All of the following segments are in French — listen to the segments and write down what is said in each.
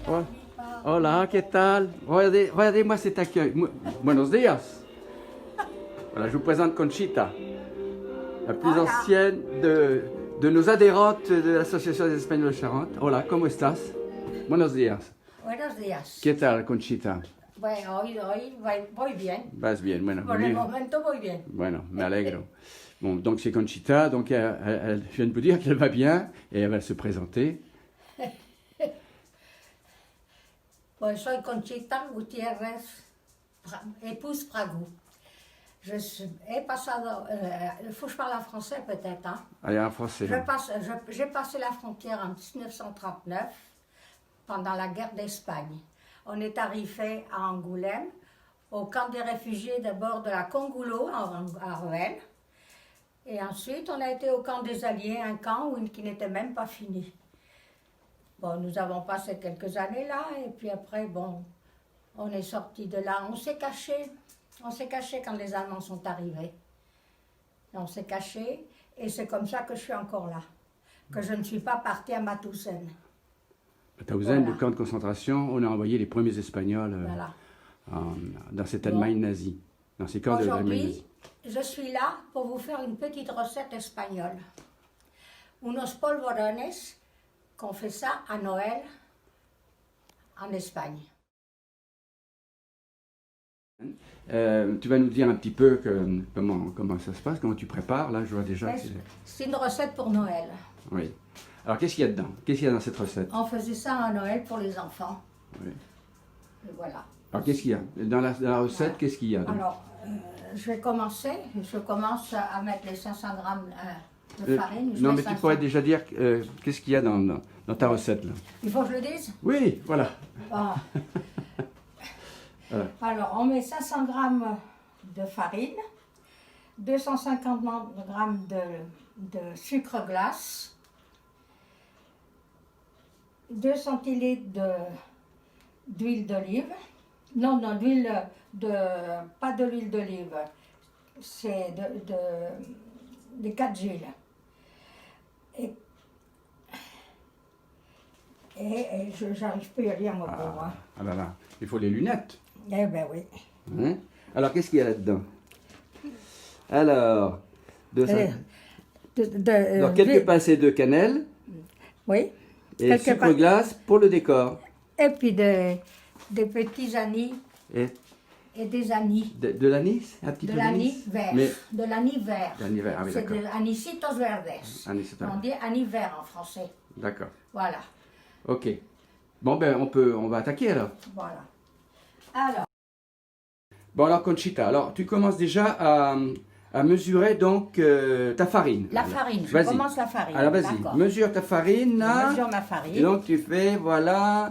Oh, hola, ¿qué tal? Regardez-moi cet accueil. Buenos días. Voilà, je vous présente Conchita, la plus ancienne de nos adhérentes de l'Association des Espagnols de Charente. Hola, ¿cómo estás? Buenos días. Buenos días. ¿Qué tal, Conchita? Bueno, hoy voy bien. Vas bien, bueno. Por el momento voy bien. Bueno, me alegro. Bon, donc c'est Conchita, donc elle vient de vous dire qu'elle va bien et elle va se présenter. Pues soy Conchita Gutiérrez, épouse Pragou. He pasado, il faut que je parle en français peut-être. Hein? Allez, en français. J'ai passé la frontière en 1939, pendant la guerre d'Espagne. On est arrivé à Angoulême, au camp des réfugiés d'abord de la Congoulo, à Rouen. Et ensuite, on a été au camp des Alliés, un camp qui n'était même pas fini. Bon, nous avons passé quelques années là, et puis après, bon, on est sorti de là. On s'est caché quand les Allemands sont arrivés. On s'est caché, et c'est comme ça que je suis encore là. Que je ne suis pas partie à Mauthausen. Mauthausen, voilà. Le camp de concentration, on a envoyé les premiers Espagnols dans cette Allemagne nazie, dans ces camps de l'Allemagne nazie. Je suis là pour vous faire une petite recette espagnole. Unos polvorones, qu'on fait ça à Noël en Espagne. Tu vas nous dire un petit peu comment ça se passe, comment tu prépares. Là, je vois déjà. C'est une recette pour Noël. Oui. Alors, qu'est-ce qu'il y a dedans? Qu'est-ce qu'il y a dans cette recette? On faisait ça à Noël pour les enfants. Oui. Et voilà. Alors, qu'est-ce qu'il y a dans la recette? Voilà. Qu'est-ce qu'il y a? Alors, je commence à mettre les 500 grammes de farine. Non, mais tu pourrais déjà dire qu'est-ce qu'il y a dans ta recette là. Il faut que je le dise? Oui, voilà. Ah. Voilà. Alors, on met 500 grammes de farine, 250 grammes de sucre glace, 2 centilitres d'huile d'olive. Non, pas de l'huile d'olive, c'est des 4 huiles. Et j'arrive plus à lire, moi, pauvre. Ah là là, il faut les lunettes. Eh ben oui. Hein? Alors, qu'est-ce qu'il y a là-dedans? Alors, quelques pincées de cannelle. Oui. Et sucre glace pour le décor. Et puis des petits anis. Et des anis. De l'anis? Un petit peu d'anis vert. De l'anis vert. De l'anis vert, ah oui, d'accord. C'est de anisitos verdes. On dit anis vert en français. D'accord. Voilà. Ok. Bon, ben, on va attaquer alors. Voilà. Alors. Bon, alors, Conchita, alors, tu commences déjà à mesurer donc ta farine. La farine, je commence la farine. Alors, vas-y, mesure ta farine. Je mesure ma farine. Et donc, tu fais, voilà,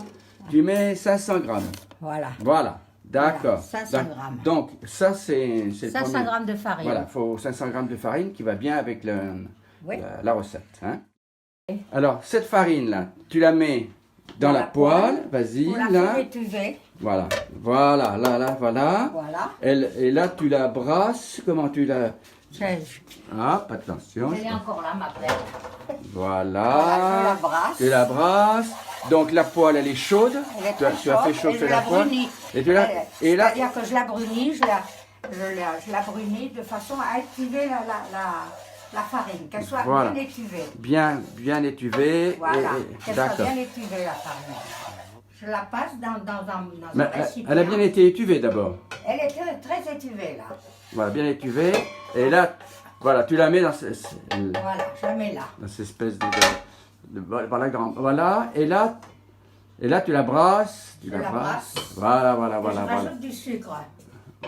tu mets 500 grammes. Voilà. Voilà, d'accord. Voilà, 500 grammes. Donc, ça, c'est 500 grammes de farine. Voilà, il faut 500 grammes de farine qui va bien avec la recette. Hein. Oui. Alors, cette farine-là, tu la mets dans la poêle. Vas-y, là. Pour la faire étuver. Voilà, voilà, là, voilà. Voilà. Et là, tu la brasses. Comment tu la... Ah, attention. Elle est encore là, ma plaie. Voilà. Voilà, tu la brasses. Donc, la poêle, elle est chaude. Tu as fait chauffer la poêle. Et c'est-à-dire que je la brunis, je la brunis de façon à étuver la farine, qu'elle soit bien étuvée. Bien étuvée. Voilà, qu'elle soit bien étuvée, la farine. Je la passe dans un récipient. Elle a bien été étuvée d'abord. Elle est très étuvée là. Voilà, bien étuvée. Et là, voilà, tu la mets dans voilà, je la mets là. Dans cette espèce voilà, et là, tu la brasses. Tu la brasses. Voilà. Je rajoute du sucre.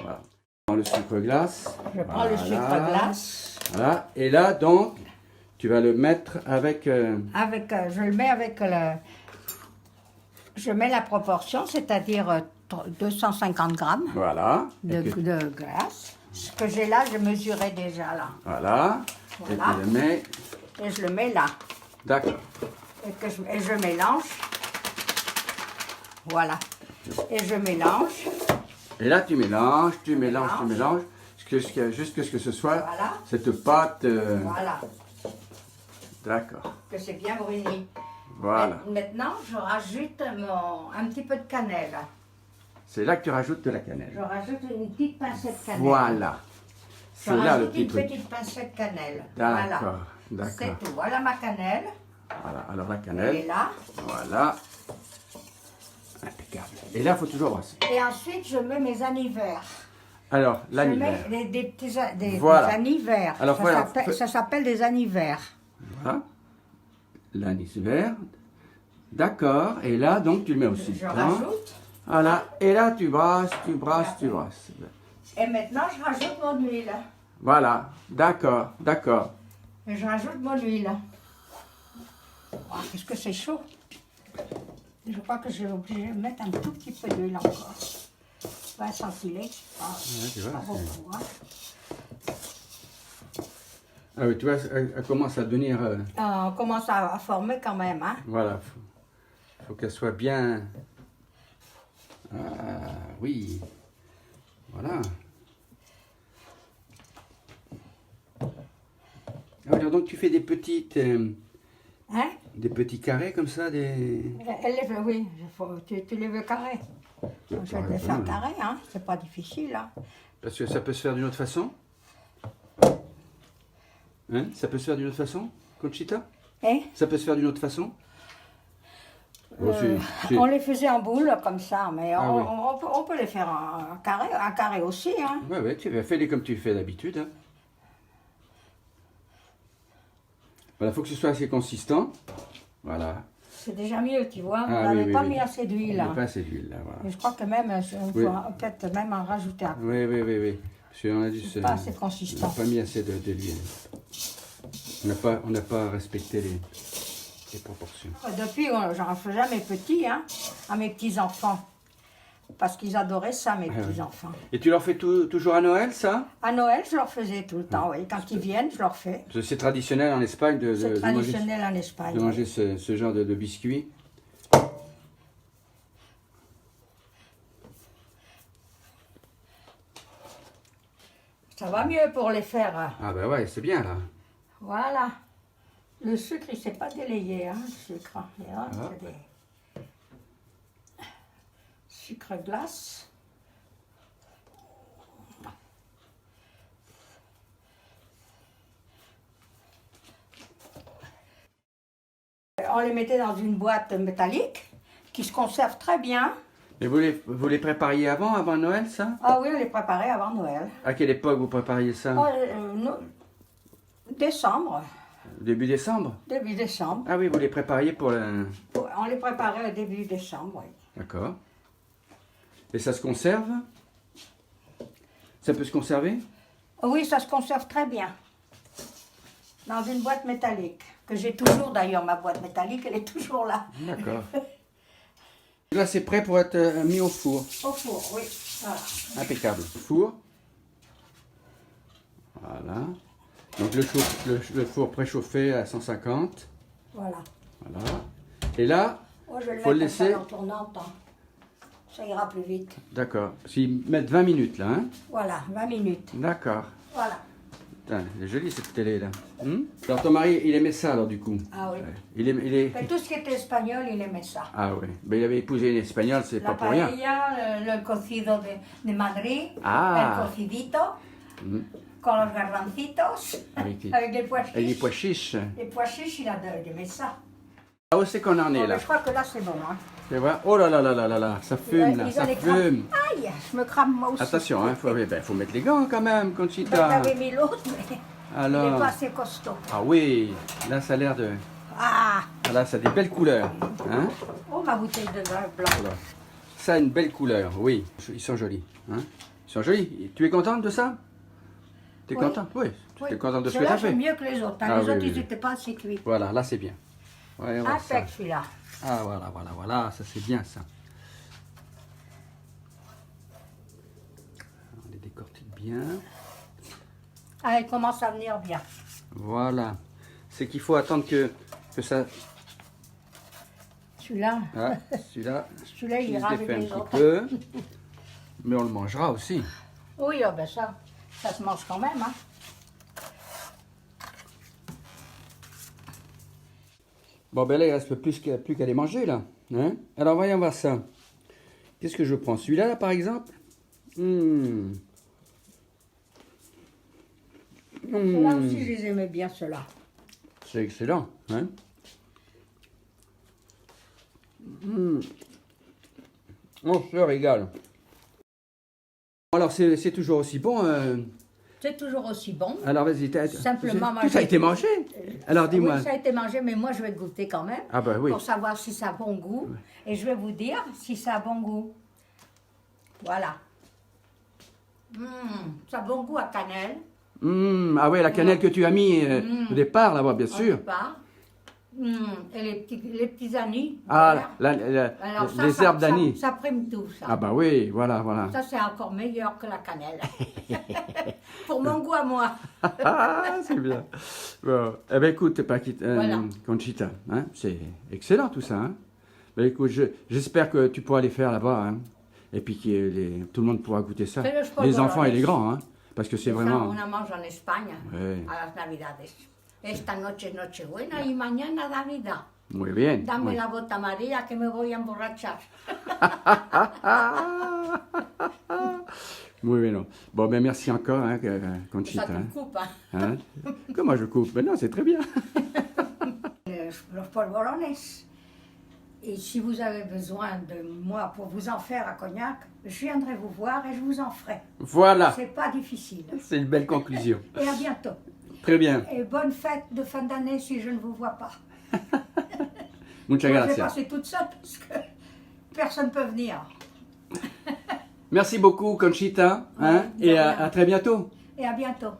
Voilà. Dans le sucre glace. Je prends le sucre glace. Voilà. Et là, donc, tu vas le mettre avec... je le mets avec je mets la proportion, c'est-à-dire 250 grammes de glace. Ce que j'ai là, je mesurais déjà là. Voilà. Et tu le mets... Et je le mets là. D'accord. Et je mélange. Voilà. Et je mélange. Et là, tu mélanges. Jusqu'à ce que ce soit cette pâte... Voilà. D'accord. Que c'est bien bruni. Voilà. Maintenant, je rajoute un petit peu de cannelle. C'est là que tu rajoutes de la cannelle. Je rajoute une petite pincée de cannelle. Voilà. Je C'est là le rajoute petit une truc. petite pincée de cannelle. D'accord, Voilà. d'accord. C'est tout. Voilà ma cannelle. Voilà, alors la Elle est cannelle. là. Voilà. Impeccable. Et là, il faut toujours brasser. Et ensuite, je mets mes anis verts. Alors, Je l'anis mets vert. des petits des Voilà. anis verts. Alors, voilà. Ça s'appelle des anis verts. Voilà. L'anis vert. D'accord. Et là, donc, tu le mets aussi. Je Hein. rajoute. Voilà. Et là, tu brasses, tu brasses, tu brasses. Et maintenant, je rajoute mon huile. Voilà. D'accord, d'accord. Et je rajoute mon huile. Oh, qu'est-ce que c'est chaud. Je crois que je vais obligé de mettre un tout petit peu d'huile encore. 20 centilitres, tu vois, pas c'est- beaucoup. Hein. Ah oui, tu vois, elle commence à devenir... On commence à former quand même. Hein. voilà. Faut qu'elle soit bien... Ah, oui. Voilà. Alors, donc, tu fais des petites... Hein? des petits carrés comme ça, des... Elle les veut, oui. Tu les veux carrés. Je vais te les faire ouais. carrés, hein. C'est pas difficile. Hein. Parce que ça peut se faire d'une autre façon. Hein? Ça peut se faire d'une autre façon, Conchita? Hein? Ça peut se faire d'une autre façon? Oh, c'est- On les faisait en boule comme ça, mais Ah oui. on peut les faire en carré aussi. Hein. Ouais, ouais, tu fais-les comme tu fais d'habitude. Hein. Voilà, il faut que ce soit assez consistant. Voilà. C'est déjà mieux, tu vois. Ah, On oui, n'avait oui, pas oui. mis assez d'huile. Il n'y a Hein. pas assez d'huile, là, voilà. Et je crois que même, Oui. peut-être même en rajouter un peu. Oui, oui, oui, oui. Parce qu'on a dit... C'est pas assez on n'a consistant. pas mis assez d'huile. On n'a pas respecté les proportions. Depuis, j'en faisais à mes petits, hein, à mes petits-enfants. Parce qu'ils adoraient ça, mes Ah oui. petits-enfants. Et tu leur fais toujours à Noël, ça? À Noël, je leur faisais tout le temps, oui. Quand ils viennent, je leur fais. Parce que c'est traditionnel en Espagne C'est de traditionnel en Espagne. manger ce genre de biscuits. Ça va mieux pour les faire. Ah ben ouais, c'est bien là. Voilà. Le sucre, il ne s'est pas délayé, hein, le sucre. Et là, Ah. c'est des sucre glace. On les mettait dans une boîte métallique qui se conserve très bien. Mais vous les prépariez avant Noël, ça? Ah oui, on les préparait avant Noël. À quelle époque vous prépariez ça? Décembre, Début décembre? début décembre. Ah oui, vous les prépariez pour le... On les préparait au début décembre, oui. D'accord. Et ça se conserve? Ça peut se conserver? Oui, ça se conserve très bien. Dans une boîte métallique. Que j'ai toujours d'ailleurs, ma boîte métallique, elle est toujours là. D'accord. Là, c'est prêt pour être mis au four. Au four, oui. Voilà. Impeccable. Four. Voilà. Donc le four préchauffé à 150. Voilà. Voilà. Et là, Moi, je vais le faut le mettre comme laisser. ça en tournant. Hein. Ça ira plus vite. D'accord. S'ils mettent 20 minutes là, hein? Voilà, 20 minutes. D'accord. Voilà. Putain, elle est jolie cette télé là. Alors ton mari, il aimait ça alors du coup? Ah oui. Ouais. Il est... Mais tout ce qui était espagnol, il aimait ça. Ah ouais. Ben, il avait épousé une espagnole, c'est La pas pour rien. paella, le cocido de Madrid, Ah. el cocidito, Mhm. con los garbancitos, Avec avec les pois les chiches. pois chiches. Les pois chiches, il aimait ça. Ah où c'est qu'on en est Bon, là? mais je crois que là, c'est bon. Hein. Tu vois? Oh là là là là là là, ça fume là, Ils ça ont les crânes. fume. Aïe, je me crame moi aussi. Attention, hein, faut mettre les gants quand même, Ben, Conchita. j'avais mis l'autre, mais il n'est Alors, pas assez costaud. ah oui, là ça a l'air de... Ah, Ah, là ça a des belles couleurs. Hein? oh, ma bouteille de vin blanc. Alors, ça a une belle couleur, oui. Ils sont jolis. Hein? Ils sont jolis. Tu es contente de ça? Tu es Oui. contente? Oui. Tu es contente de ce que Celui-là, tu as fait? j'aime mieux que les autres. Hein. Ah, les oui, autres, oui, ils oui. n'étaient pas assez cuits. Voilà, là c'est bien. Ouais, on voit ça. Impec, celui-là. Ah voilà, voilà, voilà, ça c'est bien ça. On les décortique bien. Ah, il commence à venir bien. Voilà. C'est qu'il faut attendre que ça... Celui-là, Ah, celui-là, celui-là, il il se ira avec défait un les petit autres. peu. Mais on le mangera aussi. Oui, ah ben ça se mange quand même. Hein. Bon, ben là, il reste plus qu'à les manger, là. Hein? Alors, voyons voir ça. Qu'est-ce que je prends? Celui-là, là, par exemple? Là aussi, je les aimais bien, ceux-là. C'est excellent, hein? On se régale. Alors, c'est toujours aussi bon. C'est toujours aussi bon. Alors, vas-y, Simplement, tout ça a été mangé. Alors, dis-moi. Oui, ça a été mangé, mais moi, je vais goûter quand même. Ah ben oui. Pour savoir si ça a bon goût. Et je vais vous dire si ça a bon goût. Voilà. Ça a bon goût à cannelle. Ah ouais, la cannelle que tu as mis au départ, là-bas, bien Au sûr. départ. Et les petits anis. Ah, verts. Alors ça, les herbes d'anis. Ça prime tout, ça. Ah bah oui, voilà. Ça, c'est encore meilleur que la cannelle. Pour mon goût à moi. Ah, c'est bien. Bon. Eh bien, écoute, Voilà. Conchita, hein, c'est excellent tout ça. Hein. Ben, écoute, j'espère que tu pourras les faire là-bas. Hein, et puis que tout le monde pourra goûter ça. C'est le sport Les enfants et les Dolores. grands. Hein, parce que c'est Ça, vraiment... on en mange en Espagne Ouais. a las Navidades. Esta noche es Nochebuena y mañana Navidad. Muy bien. Dame oui. la bota amarilla que me voy a emborrachar. Muy bien. Bon, ben merci encore, hein, Ça Conchita. te Hein. coupe, hein. Hein. Comment je coupe? Ben non, c'est très bien. Los polvorones. Et si vous avez besoin de moi pour vous en faire à Cognac, je viendrai vous voir et je vous en ferai. Voilà. C'est pas difficile. C'est une belle conclusion. Et à bientôt. Très bien. Et bonne fête de fin d'année si je ne vous vois pas. Muchas Moi, je vais gracias. passer toute seule parce que personne ne peut venir. Merci beaucoup, Conchita. Hein, Ouais, de et rien. à très bientôt. Et à bientôt.